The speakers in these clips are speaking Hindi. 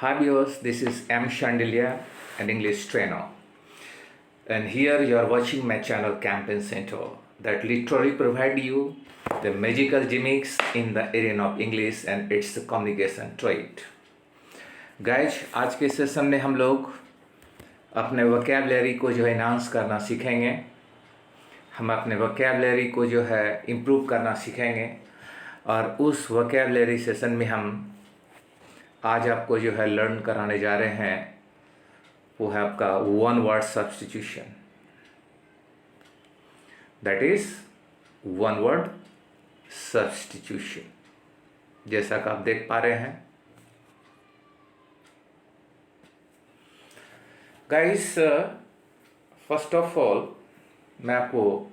Hi viewers, this is M. Shandilia, an English trainer. And here you are watching my channel Campaign Center that literally provide you the magical gimmicks in the arena of English and its communication trait. Guys, आज के सेशन में हम लोग अपने वोकैबुलरी को जो है एनहांस करना सीखेंगे। हम अपने वोकैबुलरी को जो है इम्प्रूव करना सीखेंगे और उस वोकैबुलरी सेशन में हम आज आपको जो है लर्न कराने जा रहे हैं वो है आपका one word substitution, that is one word substitution. जैसा कि आप देख पा रहे हैं गाइस, फर्स्ट ऑफ ऑल मैं आपको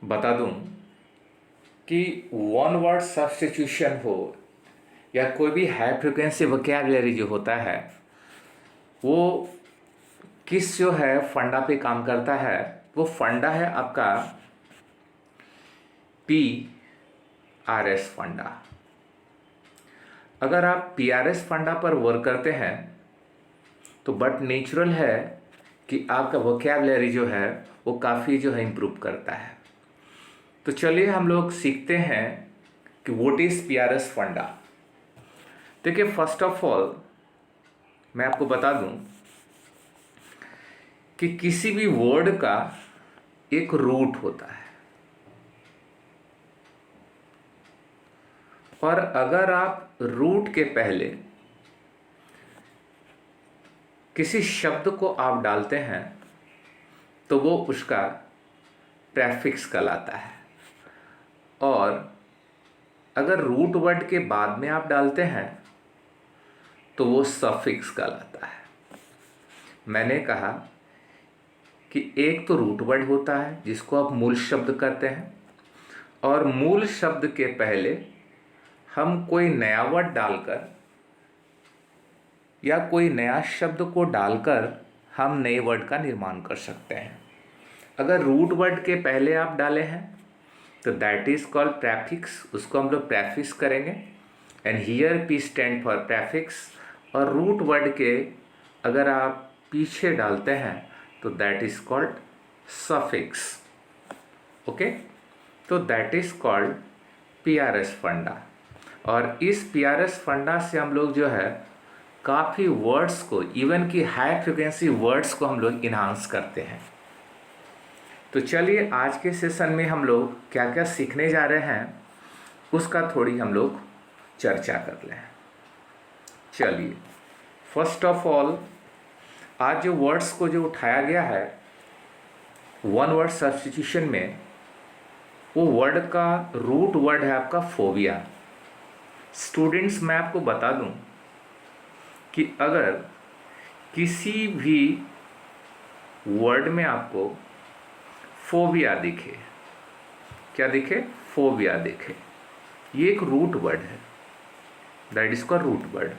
बता दूं कि वन वर्ड सब्स्टिट्यूशन हो या कोई भी हाई फ्रिक्वेंसी वोकैबुलरी जो होता है वो किस जो है फंडा पे काम करता है। वो फंडा है आपका PRS फंडा। अगर आप PRS फंडा पर वर्क करते हैं तो बट नेचुरल है कि आपका वोकैबुलरी जो है वो काफ़ी जो है इम्प्रूव करता है। तो चलिए हम लोग सीखते हैं कि व्हाट इज़ PRS फंडा। देखिए, फर्स्ट ऑफ ऑल मैं आपको बता दूं कि किसी भी वर्ड का एक रूट होता है और अगर आप रूट के पहले किसी शब्द को आप डालते हैं तो वो उसका प्रेफिक्स कहलाता है, और अगर रूट वर्ड के बाद में आप डालते हैं तो वो सफिक्स कहलाता है। मैंने कहा कि एक तो रूट वर्ड होता है जिसको आप मूल शब्द कहते हैं, और मूल शब्द के पहले हम कोई नया वर्ड डालकर या कोई नया शब्द को डालकर हम नए वर्ड का निर्माण कर सकते हैं। अगर रूट वर्ड के पहले आप डाले हैं तो दैट इज कॉल्ड प्रेफिक्स, उसको हम लोग प्रेफिक्स करेंगे। And here P stand for prefix. और रूट वर्ड के अगर आप पीछे डालते हैं तो that is called suffix. Okay, तो दैट इज कॉल्ड PRS फंडा। और इस PRS फंडा से हम लोग जो है काफ़ी वर्ड्स को, इवन कि हाई फ्रिक्वेंसी वर्ड्स को हम लोग इन्हांस करते हैं। तो चलिए आज के सेशन में हम लोग क्या क्या सीखने जा रहे हैं उसका थोड़ी हम लोग चर्चा कर लें। चलिए, फर्स्ट ऑफ ऑल आज जो वर्ड्स को जो उठाया गया है वन वर्ड सब्स्टिट्यूशन में, वो वर्ड का रूट वर्ड है आपका फोबिया। स्टूडेंट्स, मैं आपको बता दूं कि अगर किसी भी वर्ड में आपको फोबिया दिखे, क्या दिखे? फोबिया दिखे, ये एक रूट वर्ड है, that is called root word.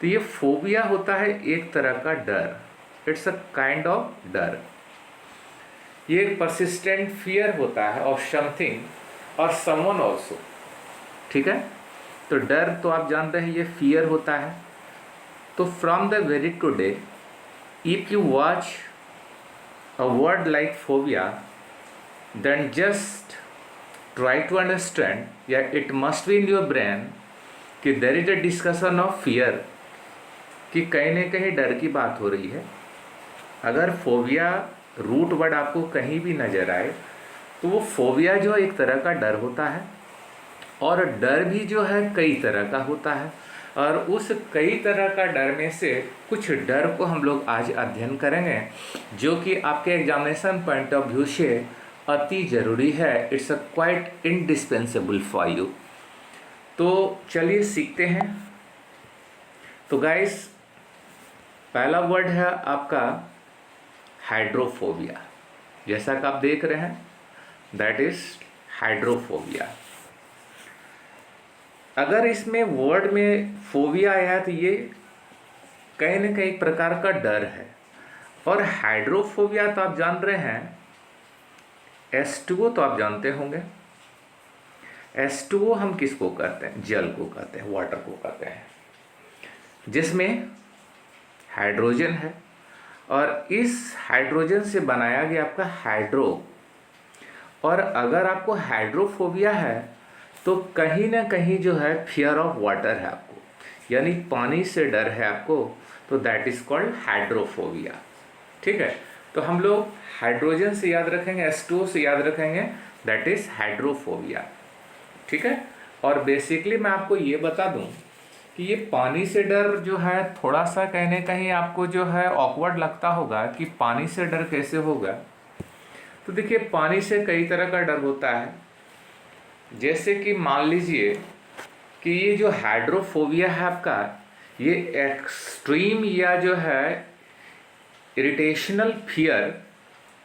तो ये फोबिया होता है एक तरह का डर, इट्स अ काइंड ऑफ डर। ये एक परसिस्टेंट फियर होता है ऑफ समथिंग और समवन ऑल्सो, ठीक है। तो डर तो आप जानते हैं ये फियर होता है। तो from the very today if you watch a word like phobia then just try to understand या it must be in your brain कि there is a discussion of fear, कि कहीं ना कहीं डर की बात हो रही है। अगर फोबिया रूट वर्ड आपको कहीं भी नजर आए तो वो फोबिया जो एक तरह का डर होता है, और डर भी जो है कई तरह का होता है। और उस कई तरह का डर में से कुछ डर को हम लोग आज अध्ययन करेंगे जो कि आपके एग्जामिनेशन पॉइंट ऑफ व्यू से अति ज़रूरी है। It's a quite indispensable for you. तो चलिए सीखते हैं। तो गाइस, पहला वर्ड है आपका हाइड्रोफोबिया। जैसा कि आप देख रहे हैं दैट इज हाइड्रोफोबिया। अगर इसमें वर्ड में फोबिया आया है तो ये कहीं ना कहीं प्रकार का डर है। और हाइड्रोफोबिया तो आप जान रहे हैं, H2O तो आप जानते होंगे। H2O हम किसको कहते हैं? जल को कहते हैं, वाटर को कहते हैं। जिसमें हाइड्रोजन है और इस हाइड्रोजन से बनाया गया आपका हाइड्रो। और अगर आपको हाइड्रोफोबिया है तो कहीं ना कहीं जो है फियर ऑफ वाटर है आपको, यानी पानी से डर है आपको, तो दैट इज कॉल्ड हाइड्रोफोबिया। ठीक है, तो हम लोग हाइड्रोजन से याद रखेंगे, H2O से याद रखेंगे, दैट इज हाइड्रोफोबिया। ठीक है, और बेसिकली मैं आपको ये बता दूं कि ये पानी से डर जो है थोड़ा सा कहीं कहीं आपको जो है ऑकवर्ड लगता होगा कि पानी से डर कैसे होगा। तो देखिए, पानी से कई तरह का डर होता है। जैसे कि मान लीजिए कि ये जो हाइड्रोफोबिया है आपका, ये एक्सट्रीम या जो है इरिटेशनल फियर,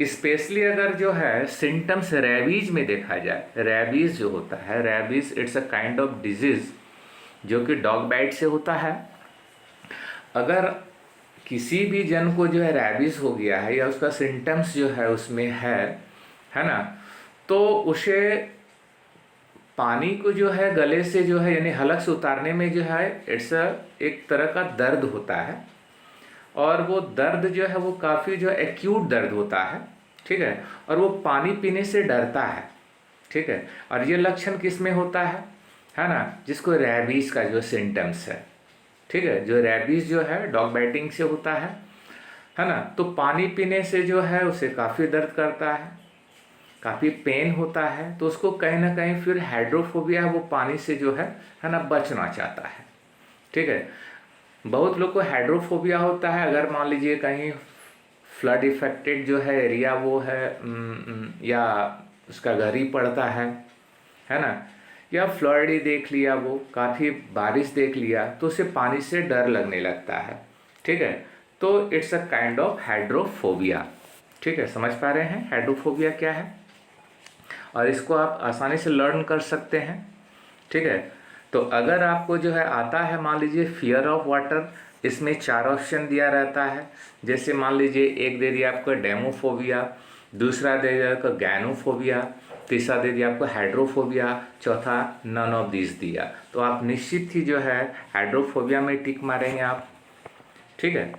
स्पेशली अगर जो है सिम्टम्स रेबीज में देखा जाए। रेबीज जो होता है, rabies it's a kind of disease जो कि डॉग बाइट से होता है। अगर किसी भी जन को जो है रेबीज हो गया है या उसका सिम्टम्स जो है उसमें है ना, तो उसे पानी को जो है गले से जो है यानी हलक से उतारने में जो है इट्स एक तरह का दर्द होता है, और वो दर्द जो है वो काफ़ी जो एक्यूट दर्द होता है। ठीक है, और वो पानी पीने से डरता है। ठीक है, और ये लक्षण किस में होता है ना, जिसको रेबीज का जो सिम्टम्स है। ठीक है, जो रेबीज जो है डॉग बाइटिंग से होता है ना, तो पानी पीने से जो है उसे काफ़ी दर्द करता है, काफ़ी पेन होता है, तो उसको कहीं ना कहीं फिर हाइड्रोफोबिया, वो पानी से जो है ना बचना चाहता है। ठीक है, बहुत लोग को हाइड्रोफोबिया होता है अगर मान लीजिए कहीं फ्लड इफेक्टेड जो है एरिया वो है, या उसका घर ही पड़ता है ना, या फ्लड ही देख लिया, वो काफ़ी बारिश देख लिया, तो उसे पानी से डर लगने लगता है। ठीक है, तो it's a kind of hydrophobia. ठीक है, समझ पा रहे हैं हाइड्रोफोबिया क्या है, और इसको आप आसानी से लर्न कर सकते हैं। ठीक है, तो अगर आपको जो है आता है, मान लीजिए फियर ऑफ वाटर, इसमें 4 ऑप्शन दिया रहता है। जैसे मान लीजिए एक दे दिया आपको डेमोफोबिया, दूसरा दे दिया आपको गैनोफोबिया, तीसरा दे दिया आपको हाइड्रोफोबिया, चौथा नन ऑफ दिस दिया। तो आप निश्चित ही जो है हाइड्रोफोबिया में टिक मारेंगे आप। ठीक है,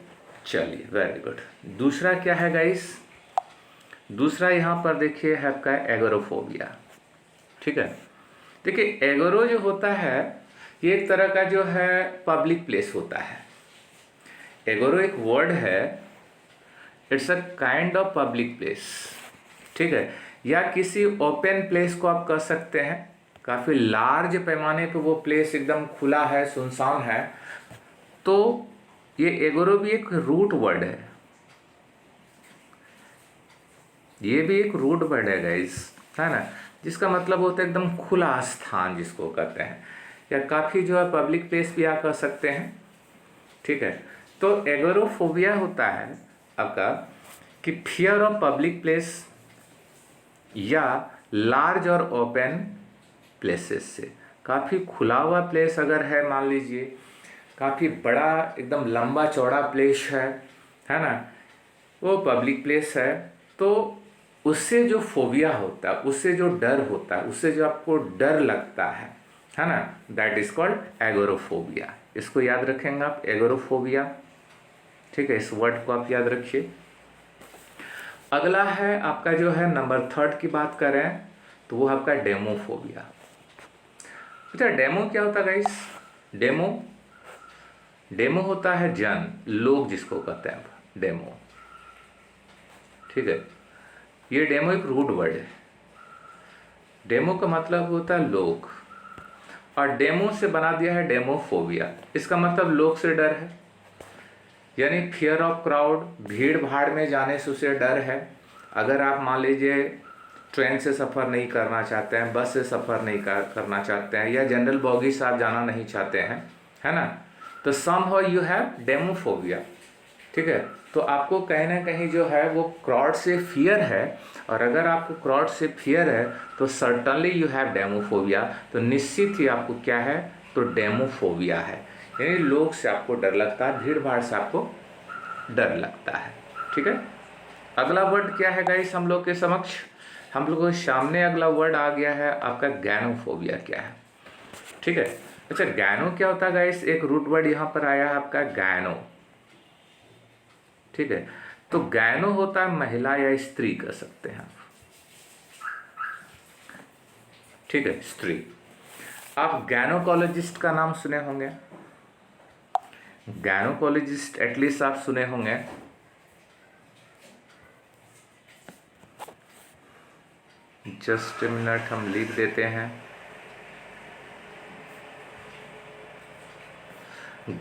चलिए वेरी गुड। दूसरा क्या है गाइस, दूसरा यहाँ पर देखिए है आपका एगोरोफोबिया। ठीक है, देखिए एगोरो जो होता है ये एक तरह का जो है पब्लिक प्लेस होता है। एगोरो एक वर्ड है, it's a kind of public place. ठीक है, या किसी ओपन प्लेस को आप कह सकते हैं, काफ़ी लार्ज पैमाने पे वो प्लेस एकदम खुला है, सुनसान है, तो ये एगोरो भी एक रूट वर्ड है। ये भी एक रूट वर्ड है गाइस, है ना, जिसका मतलब होता है एकदम खुला स्थान जिसको कहते हैं, या काफ़ी जो है पब्लिक प्लेस भी आप कह सकते हैं। ठीक है, तो एगोरोफोबिया होता है आपका कि फियर ऑफ पब्लिक प्लेस या लार्ज और ओपन प्लेसेस से। काफ़ी खुला हुआ प्लेस अगर है, मान लीजिए काफ़ी बड़ा एकदम लंबा चौड़ा प्लेस है ना, वो पब्लिक प्लेस है, तो उससे जो फोबिया होता है, उससे जो डर होता है, उससे जो आपको डर लगता है ना, दैट इज कॉल्ड एगोरोफोबिया। इसको याद रखेंगे आप, एगोरोफोबिया। ठीक है, इस वर्ड को आप याद रखिए। अगला है आपका जो है नंबर 3 की बात करें तो वो आपका डेमोफोबिया। अच्छा, डेमो क्या होता है गाइस? डेमो होता है जन, लोग जिसको कहते हैं डेमो। ठीक है, ये डेमो एक रूट वर्ड है। डेमो का मतलब होता है लोग, और डेमो से बना दिया है डेमोफोबिया। इसका मतलब लोग से डर है, यानी फियर ऑफ क्राउड, भीड़ भाड़ में जाने से उसे डर है। अगर आप मान लीजिए ट्रेन से सफ़र नहीं करना चाहते हैं, बस से सफ़र नहीं करना चाहते हैं, या जनरल बॉगी से आप जाना नहीं चाहते हैं, है ना, तो समहाउ यू हैव डेमोफोबिया। ठीक है, तो आपको कहीं ना कहीं जो है वो क्राउड से फियर है, और अगर आपको क्राउड से फियर है तो सर्टनली यू हैव डेमोफोबिया। तो निश्चित ही आपको क्या है, तो डेमोफोबिया है, यानी लोग से आपको डर लगता है, भीड़ भाड़ से आपको डर लगता है। ठीक है, अगला वर्ड क्या है गाइस हम लोग के समक्ष, हम लोग के सामने अगला वर्ड आ गया है आपका गैनोफोबिया। क्या है? ठीक है, अच्छा, गैनो क्या होता है गाइस? एक रूट वर्ड यहाँ पर आया है आपका गैनो, ठीक है। तो गैनो होता है महिला या स्त्री कह सकते हैं आप, ठीक है, स्त्री। आप गैनोकोलॉजिस्ट का नाम सुने होंगे, गैनोकोलॉजिस्ट एटलीस्ट आप सुने होंगे। जस्ट ए मिनट, हम लिख देते हैं।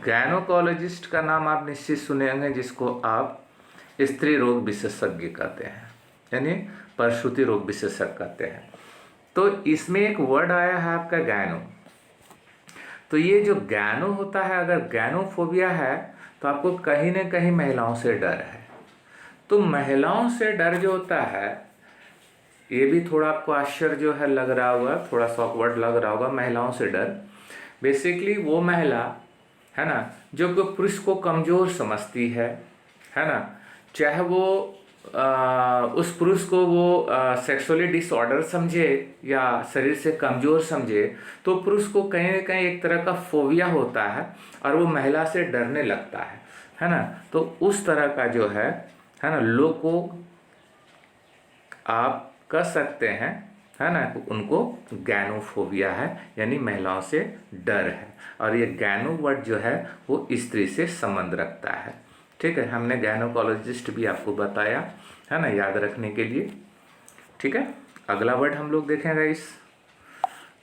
गैनोकोलॉजिस्ट का नाम आप निश्चित सुने होंगे, जिसको आप स्त्री रोग विशेषज्ञ कहते हैं, यानी प्रसूति रोग विशेषज्ञ कहते हैं। तो इसमें एक वर्ड आया है आपका गैनो। तो ये जो गैनो होता है, अगर गैनोफोबिया है तो आपको कहीं ना कहीं महिलाओं से डर है। तो महिलाओं से डर जो होता है, ये भी थोड़ा आपको आश्चर्य जो है लग रहा होगा, थोड़ा सा ऑकवर्ड लग रहा होगा। महिलाओं से डर बेसिकली वो महिला है ना जो कि पुरुष को कमज़ोर समझती है ना, चाहे वो उस पुरुष को वो सेक्सुअली डिसऑर्डर समझे या शरीर से कमज़ोर समझे, तो पुरुष को कहीं ना कहीं एक तरह का फोबिया होता है और वो महिला से डरने लगता है ना। तो उस तरह का जो है ना, लोग को आप कह सकते हैं है ना, उनको गैनोफोबिया है, यानी महिलाओं से डर है। और ये गैनो वर्ड जो है वो स्त्री से संबंध रखता है, ठीक है। हमने गैनोकोलॉजिस्ट भी आपको बताया है ना, याद रखने के लिए, ठीक है। अगला वर्ड हम लोग देखेंगे इस,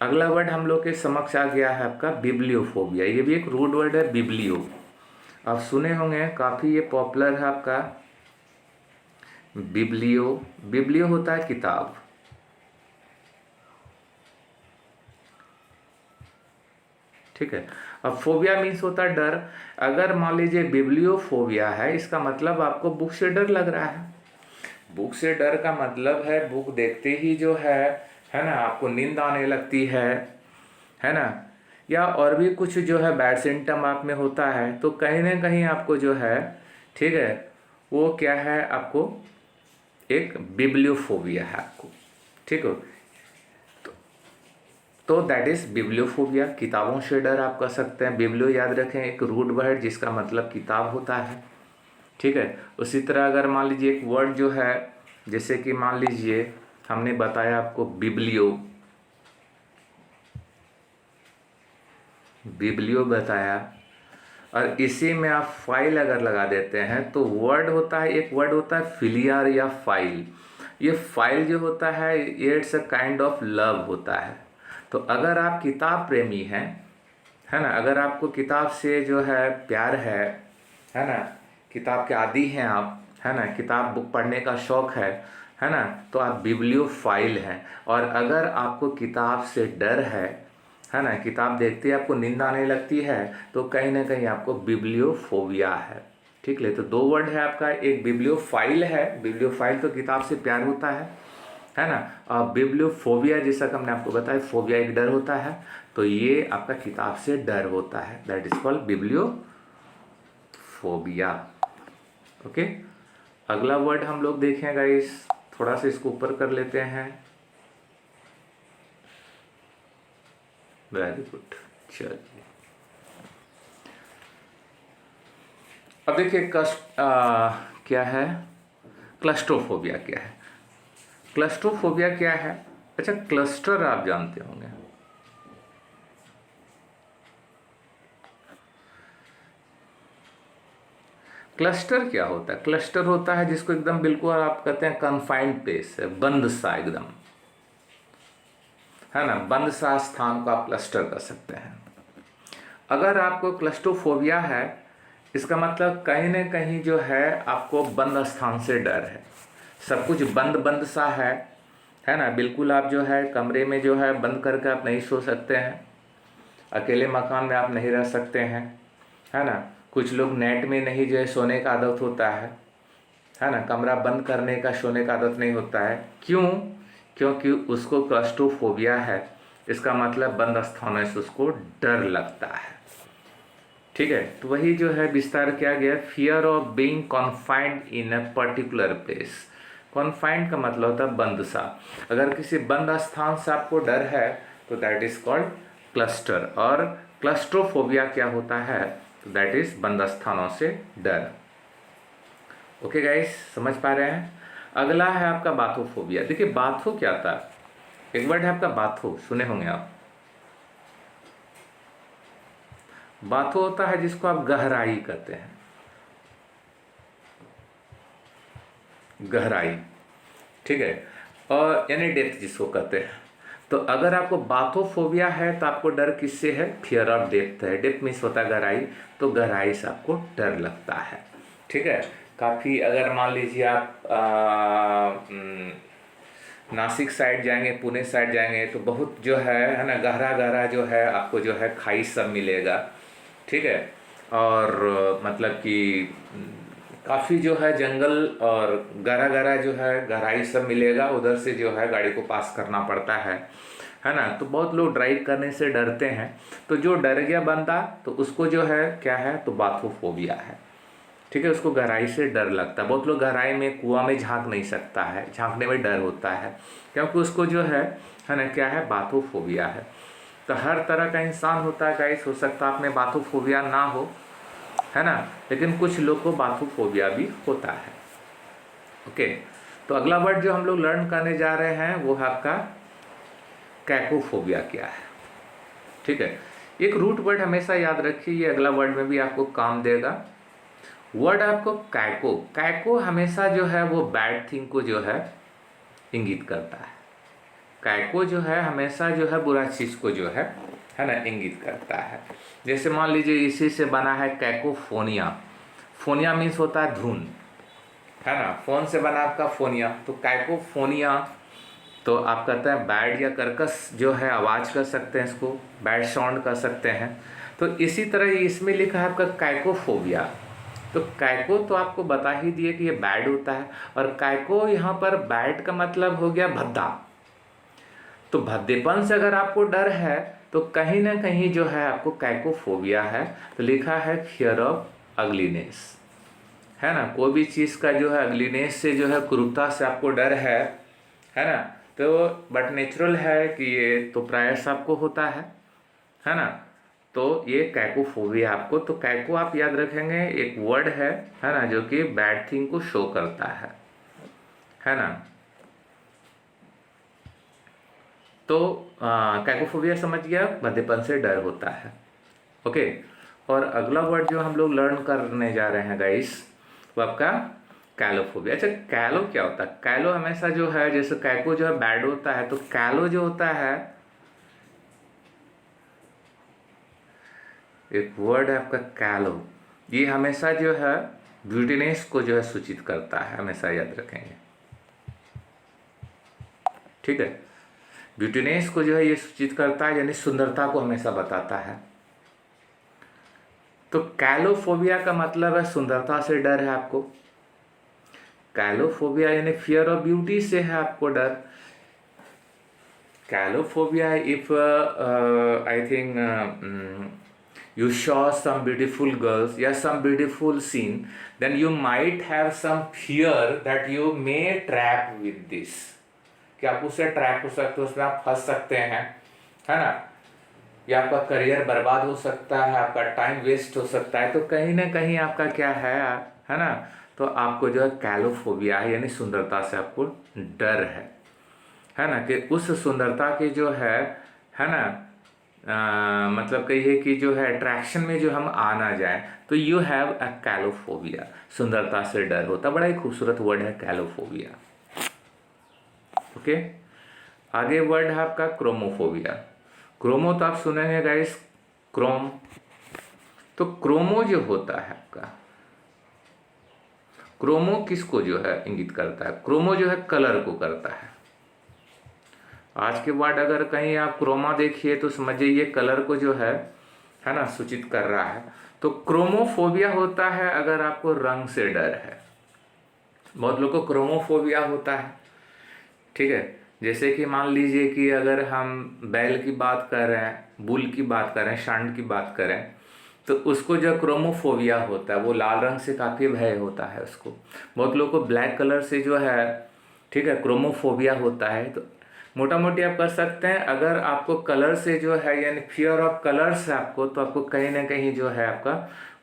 अगला वर्ड हम लोग के समक्ष आ गया है आपका बिब्लियोफोबिया। ये भी एक रूट वर्ड है, बिब्लियो, आप सुने होंगे, काफ़ी ये पॉपुलर है आपका बिब्लियो। बिब्लियो होता है किताब, ठीक है। अब फोबिया मीन्स होता है डर। अगर मान लीजिए बिब्लियोफोबिया है, इसका मतलब आपको बुक से डर लग रहा है। बुक से डर का मतलब है बुक देखते ही जो है ना, आपको नींद आने लगती है ना, या और भी कुछ जो है बैड सिम्टम आप में होता है, तो कहीं ना कहीं आपको जो है, ठीक है, वो क्या है, आपको एक बिब्लियोफोबिया है आपको, ठीक है। तो दैट इज बिब्लियोफोबिया, किताबों से डर आप कह सकते हैं। बिब्लियो याद रखें, एक रूट वर्ड जिसका मतलब किताब होता है, ठीक है। उसी तरह अगर मान लीजिए एक वर्ड जो है, जैसे कि मान लीजिए हमने बताया आपको बिब्लियो, बिब्लियो बताया, और इसी में आप फाइल अगर लगा देते हैं तो वर्ड होता है, एक वर्ड होता है फिलियर या फाइल। ये फाइल जो होता है ये it's a kind of love होता है। तो अगर आप किताब प्रेमी हैं, है ना, अगर आपको किताब से जो है प्यार है ना, किताब के आदी हैं आप, है ना, किताब बुक पढ़ने का शौक़ है ना, तो आप बिब्लियोफाइल हैं। और अगर आपको किताब से डर है ना, किताब देखते ही आपको नींद आने लगती है, तो कहीं ना कहीं आपको बिब्लियोफोबिया है, ठीक है। तो दो वर्ड है आपका, एक बिब्लियोफाइल है, बिब्लियोफाइल तो किताब से प्यार होता है ना, और बिब्लियोफोबिया जैसा कि हमने आपको बताया, फोबिया एक डर होता है, तो ये आपका किताब से डर होता है, that is called bibliophobia, okay. अगला वर्ड हम लोग देखें गाइस, थोड़ा सा इसको ऊपर कर लेते हैं, वेरी गुड। चलिए अब देखिए क्या है क्लस्ट्रोफोबिया क्या है। क्लस्ट्रोफोबिया क्या है? अच्छा, क्लस्टर आप जानते होंगे, क्लस्टर क्या होता है? क्लस्टर होता है जिसको एकदम बिल्कुल आप कहते हैं कन्फाइंड प्लेस है, बंद सा एकदम, है ना, बंद सा स्थान को आप क्लस्टर कर सकते हैं। अगर आपको क्लस्ट्रोफोबिया है, इसका मतलब कहीं ना कहीं जो है आपको बंद स्थान से डर है, सब कुछ बंद बंद सा है ना, बिल्कुल आप जो है कमरे में जो है बंद करके आप नहीं सो सकते हैं, अकेले मकान में आप नहीं रह सकते हैं, है ना। कुछ लोग नेट में नहीं जो है सोने का आदत होता है ना, कमरा बंद करने का सोने का आदत नहीं होता है, क्यों? क्योंकि उसको क्लस्ट्रोफोबिया है, इसका मतलब बंद स्थानों से उसको डर लगता है, ठीक है। तो वही जो है विस्तार किया गया, fear of being confined in a particular place. Confined का मतलब होता है बंद सा, अगर किसी बंद स्थान से आपको डर है तो दैट इज कॉल्ड क्लस्टर। और क्लस्ट्रोफोबिया क्या होता है? तो दैट इज बंद स्थानों से डर। ओके गाइस, समझ पा रहे हैं? अगला है आपका बाथोफोबिया। देखिए बाथो क्या था, एक वर्ड है आपका बाथो, सुने होंगे आप। बाथो होता है जिसको आप गहराई कहते हैं, गहराई, ठीक है, और यानी डेप्थ जिसको कहते हैं। तो अगर आपको बाथोफोबिया है तो आपको डर किससे है? फियर ऑफ डेप्थ है। डेप्थ मीन्स होता है गहराई, तो गहराई से आपको डर लगता है, ठीक है। काफ़ी अगर मान लीजिए आप नासिक साइड जाएंगे, पुणे साइड जाएंगे तो बहुत जो है ना, गहरा गहरा जो है आपको जो है खाई सब मिलेगा, ठीक है। और मतलब कि काफ़ी जो है जंगल और गहरा गहरा जो है गहराई सब मिलेगा, उधर से जो है गाड़ी को पास करना पड़ता है ना। तो बहुत लोग ड्राइव करने से डरते हैं। तो जो डर गया बंदा तो उसको जो है क्या है, तो बाथोफोबिया है, ठीक है। उसको गहराई से डर लगता है। बहुत लोग गहराई में कुआं में झांक नहीं सकता है, झांकने में डर होता है, क्योंकि उसको जो है ना क्या है, बाथोफोबिया है। तो हर तरह का इंसान होता है गाइस, हो सकता है आप में बाथोफोबिया ना हो, है ना, लेकिन कुछ लोग को बाथोफोबिया भी होता है। ओके, तो अगला वर्ड जो हम लोग लर्न करने जा रहे हैं वो है आपका कैकोफोबिया क्या है, ठीक है। एक रूट वर्ड हमेशा याद रखिए, ये अगला वर्ड में भी आपको काम देगा। वर्ड आपको कैको, कैको हमेशा जो है वो बैड थिंग को जो है इंगित करता है। कैको जो है हमेशा जो है बुरा चीज़ को जो है ना इंगित करता है। जैसे मान लीजिए इसी से बना है कैकोफोनिया। फोनिया मीन्स होता है धुन, है ना, फोन से बना आपका फोनिया, तो कैकोफोनिया तो आप कहते हैं बैड या कर्कश जो है आवाज़ कर सकते हैं, इसको बैड साउंड कर सकते हैं। तो इसी तरह इसमें लिखा है आपका कैकोफोबिया। तो कैको तो आपको बता ही दिए कि ये बैड होता है, और कैको यहाँ पर बैड का मतलब हो गया भद्दा। तो भद्देपन से अगर आपको डर है तो कहीं ना कहीं जो है आपको कैकोफोबिया है। तो लिखा है फियर ऑफ अगलीनेस, है ना, कोई भी चीज़ का जो है अगलीनेस से जो है क्रूरता से आपको डर है ना। तो बट नेचुरल है कि ये तो प्राय सबको होता है ना। तो ये कैकोफोबिया आपको, तो कैको आप याद रखेंगे एक वर्ड है ना, जो कि बैड थिंग को शो करता है ना। तो कैकोफोबिया समझ गया, भद्देपन से डर होता है। ओके, और अगला वर्ड जो हम लोग लर्न करने जा रहे हैं गाइस वो आपका कैलोफोबिया। अच्छा, कैलो क्या होता है? कैलो हमेशा जो है, जैसे कैको जो है बैड होता है, तो कैलो जो होता है एक वर्ड है आपका कैलो, ये हमेशा जो है ब्यूटीनेस को जो है सूचित करता है, हमेशा याद रखेंगे, ठीक है। ब्यूटीनेस को जो है ये सूचित करता है, यानी सुंदरता को हमेशा बताता है। तो कैलोफोबिया का मतलब है सुंदरता से डर है आपको। कैलोफोबिया यानी फियर ऑफ ब्यूटी से है आपको डर। कैलोफोबिया if I think you saw some beautiful girls, yeah, some beautiful scene, then you might have some fear that you may trap with this, कि आप उससे ट्रैप हो सकते हो, उसमें आप फंस सकते हैं, है ना, या आपका करियर बर्बाद हो सकता है, आपका टाइम वेस्ट हो सकता है। तो कहीं ना कहीं आपका क्या है ना, तो आपको जो है कैलोफोबिया है, यानी सुंदरता से आपको डर है ना, कि उस सुंदरता की जो है ना मतलब कहिए कि जो है अट्रैक्शन में जो हम आ ना जाए, तो यू हैव अ कैलोफोबिया, सुंदरता से डर होता। बड़ा ही खूबसूरत वर्ड है कैलोफोबिया। ओके, आगे वर्ड है आपका क्रोमोफोबिया। क्रोमो तो आप सुनेंगे गाइस, क्रोम। तो क्रोमो जो होता है आपका, क्रोमो किसको जो है इंगित करता है? क्रोमो जो है कलर को करता है। आज के वर्ड अगर कहीं आप क्रोमा देखिए तो समझिए ये कलर को जो है ना सूचित कर रहा है। तो क्रोमोफोबिया होता है अगर आपको रंग से डर है। बहुत लोगों को क्रोमोफोबिया होता है, ठीक है। जैसे कि मान लीजिए कि अगर हम बैल की बात कर रहे हैं, बुल की बात कर रहे हैं, सांड की बात करें, तो उसको जो क्रोमोफोबिया होता है वो लाल रंग से काफ़ी भय होता है उसको। बहुत लोगों को ब्लैक कलर से जो है, ठीक है, क्रोमोफोबिया होता है। मोटा मोटी आप कर सकते हैं, अगर आपको कलर से जो है यानी फियर ऑफ कलर्स है आपको, तो आपको कहीं ना कहीं जो है आपका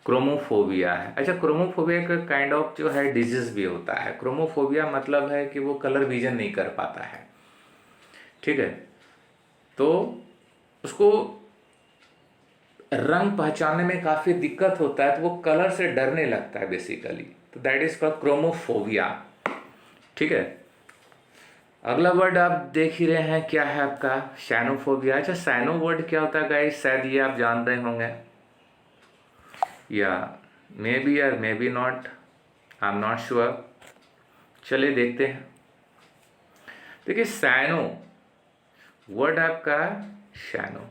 क्रोमोफोबिया है। अच्छा, क्रोमोफोबिया का काइंड ऑफ जो है डिजीज भी होता है। क्रोमोफोबिया मतलब है कि वो कलर विजन नहीं कर पाता है, ठीक है, तो उसको रंग पहचानने में काफ़ी दिक्कत होता है, तो वो कलर से डरने लगता है बेसिकली, तो दैट इज कॉल्ड क्रोमोफोबिया, ठीक है। अगला वर्ड आप देख ही रहे हैं, क्या है आपका साइनोफोबिया। अच्छा, साइनो वर्ड क्या होता है गाइस, शायद ये आप जान रहे होंगे, या मे बी या may be not, I am not sure. चलिए देखते हैं। देखिए साइनो वर्ड आपका साइनो,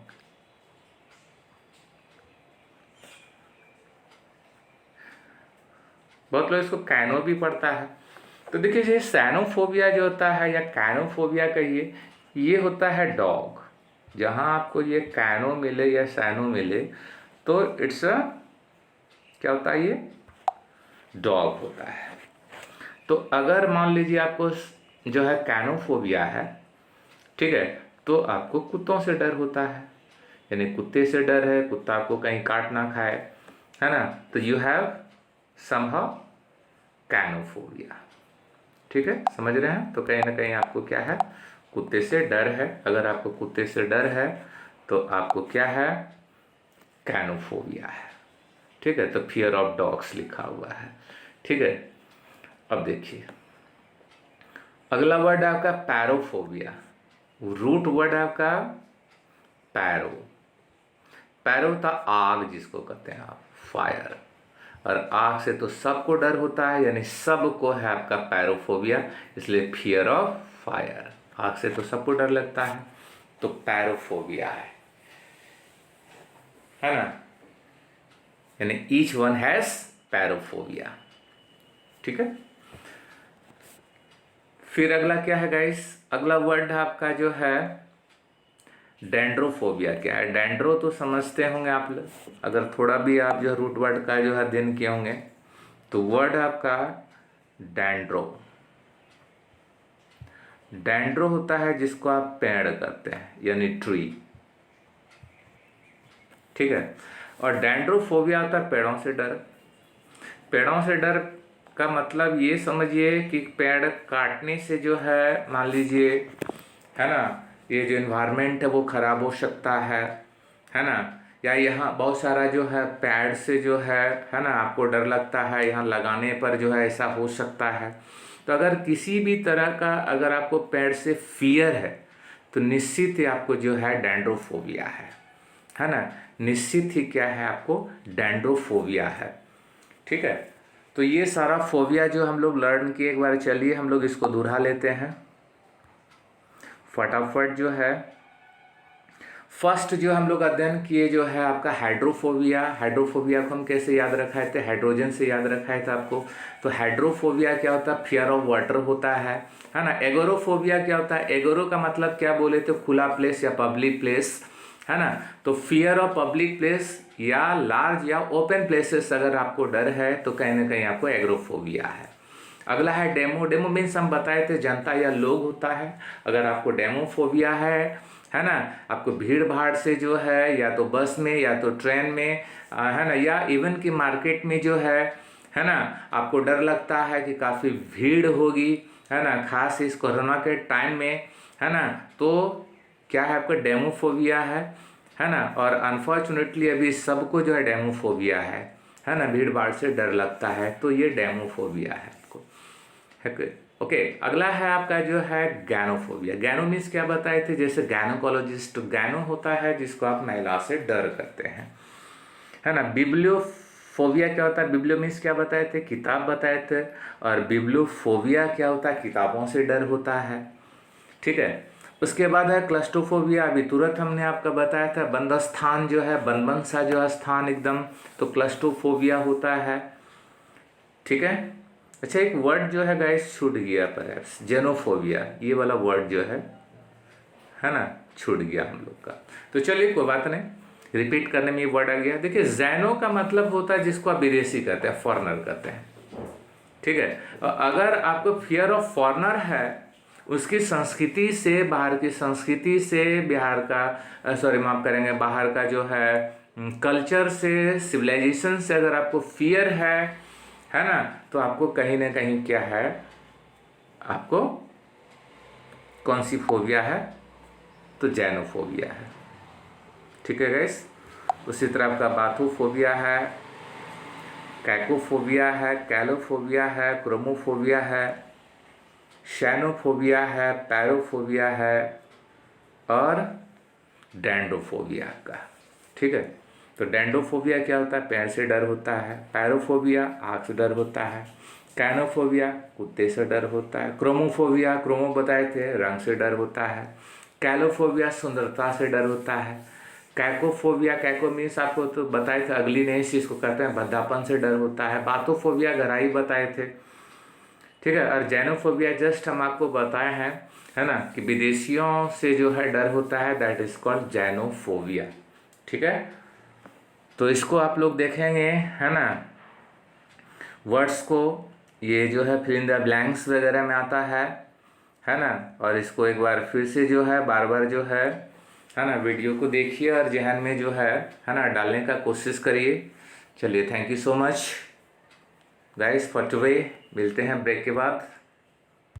बहुत लोग इसको कैनो भी पढ़ता है। तो देखिए ये साइनोफोबिया जो होता है या कैनोफोबिया कहिए, ये होता है डॉग। जहाँ आपको ये कैनो मिले या साइनो मिले तो इट्स अ क्या होता है, ये डॉग होता है। तो अगर मान लीजिए आपको जो है कैनोफोबिया है, ठीक है, तो आपको कुत्तों से डर होता है, यानी कुत्ते से डर है, कुत्ता आपको कहीं काट ना खाए, है ना, तो यू हैव समहाउ कैनोफोबिया, ठीक है, समझ रहे हैं। तो कहीं ना कहीं आपको क्या है, कुत्ते से डर है। अगर आपको कुत्ते से डर है तो आपको क्या है, कैनोफोबिया है, ठीक है। तो फियर ऑफ डॉग्स लिखा हुआ है, ठीक है। अब देखिए अगला वर्ड आपका पैरोफोबिया। रूट वर्ड आपका पैरो, पैरो था आग जिसको कहते हैं आप, फायर, और आग से तो सबको डर होता है, यानी सबको है आपका पैरोफोबिया, इसलिए फियर ऑफ फायर, आग से तो सबको डर लगता है, तो पैरोफोबिया है ना, यानी ईच वन हैज पैरोफोबिया, ठीक है। फिर अगला क्या है गाइस, अगला वर्ड आपका जो है डेंड्रोफोबिया। क्या है डेंड्रो, तो समझते होंगे आप लोग, अगर थोड़ा भी आप जो रूट वर्ड का जो है अध्ययन किए होंगे, तो वर्ड आपका डैंड्रो, डैंड्रो होता है जिसको आप पेड़ कहते हैं, यानी ट्री, ठीक है। और डेंड्रोफोबिया होता है पेड़ों से डर। पेड़ों से डर का मतलब ये समझिए कि पेड़ काटने से जो है, मान लीजिए, है ना, ये जो इन्वायरमेंट है वो खराब हो सकता है ना, या यहाँ बहुत सारा जो है पेड़ से जो है ना, आपको डर लगता है, यहाँ लगाने पर जो है ऐसा हो सकता है। तो अगर किसी भी तरह का अगर आपको पेड़ से फियर है तो निश्चित ही आपको जो है डेंड्रोफोबिया है ना, निश्चित ही क्या है, आपको डेंड्रोफोबिया है, ठीक है। तो ये सारा फोबिया जो हम लोग लर्न किए, एक बार चलिए हम लोग इसको दोहरा लेते हैं फटाफट। जो है फर्स्ट जो हम लोग अध्ययन किए जो है आपका हाइड्रोफोबिया। हाइड्रोफोबिया को हम कैसे याद रखाए थे, हाइड्रोजन से याद रखाए थे आपको। तो हाइड्रोफोबिया क्या होता है, फियर ऑफ वाटर होता है ना। एगोरोफोबिया क्या होता है, एगोरो का मतलब क्या बोले थे, खुला प्लेस या पब्लिक प्लेस, है ना। तो फियर ऑफ पब्लिक प्लेस या लार्ज या ओपन प्लेसेस अगर आपको डर है तो कहीं ना कहीं आपको एग्रोफोबिया है। अगला है डेमो। डेमो मीन्स हम बताए थे जनता या लोग होता है। अगर आपको डेमोफोबिया है ना, आपको भीड़ भाड़ से जो है, या तो बस में या तो ट्रेन में, है ना, या इवन कि मार्केट में जो है ना, आपको डर लगता है कि काफ़ी भीड़ होगी, है ना, खास इस कोरोना के टाइम में, है ना, तो क्या है, आपका डेमोफोबिया है ना। और अनफॉर्चुनेटली अभी सबको जो है डेमोफोबिया है ना, भीड़ भाड़ से डर लगता है, तो ये डेमोफोबिया है आपको, है ओके। अगला है आपका जो है गैनोफोबिया। गैनो मीन्स क्या बताए थे, जैसे गैनोकोलॉजिस्ट, गैनो होता है जिसको आप महिला से डर करते हैं, है ना। बिब्लियोफोबिया क्या होता है, बिब्लियो मीन्स क्या बताए थे, किताब बताए थे। और बिब्लियोफोबिया क्या होता है, किताबों से डर होता है, ठीक है। उसके बाद है क्लस्ट्रोफोबिया। अभी तुरंत हमने आपका बताया था, बंद स्थान जो है, बंद सा जो है स्थान एकदम, तो क्लस्ट्रोफोबिया होता है, ठीक है। अच्छा, एक वर्ड जो है गाइस छूट गया, पर जेनोफोबिया, ये वाला वर्ड जो है ना, छूट गया हम लोग का। तो चलिए कोई बात नहीं, रिपीट करने में ये वर्ड आ गया। देखिए जैनो का मतलब होता है जिसको आप विदेशी कहते हैं, फॉरनर कहते हैं, ठीक है। और अगर आपको फियर ऑफ फॉरनर है उसकी संस्कृति से, बाहर की संस्कृति से, बिहार का सॉरी माफ़ करेंगे, बाहर का जो है कल्चर से, सिविलाइजेशन से अगर आपको फियर है ना, तो आपको कहीं ना कहीं क्या है, आपको कौन सी फोबिया है, तो जैनोफोबिया है। ठीक है गाइस। उसी तरह आपका बाथोफोबिया है, कैकोफोबिया है, कैलोफोबिया है, क्रोमोफोबिया है, शैनोफोबिया है, पैरोफोबिया है और डेंडोफोबिया का। ठीक है। तो डेंडोफोबिया क्या होता है, पैर से डर होता है। पैरोफोबिया आँख से डर होता है। कैनोफोबिया कुत्ते से डर होता है। क्रोमोफोबिया, क्रोमो बताए थे, रंग से डर होता है। कैलोफोबिया सुंदरता से डर होता है। कैकोफोबिया, कैको मीन्स आपको तो बताए थे अगली नहीं चीज़ को कहते हैं, भद्दापन से डर होता है। बाथोफोबिया गहराई बताए थे। ठीक है। और जैनोफोबिया जस्ट हम आपको बताए हैं, है ना, कि विदेशियों से जो है डर होता है, दैट इज कॉल्ड जैनोफोबिया। ठीक है। तो इसको आप लोग देखेंगे, है ना, वर्ड्स को, ये जो है फिर इन द ब्लैंक्स वगैरह में आता है ना। और इसको एक बार फिर से जो है बार बार जो है ना, वीडियो को देखिए और जहन में जो है ना, डालने का कोशिश करिए। चलिए, thank you so much guys for today. मिलते हैं ब्रेक के बाद।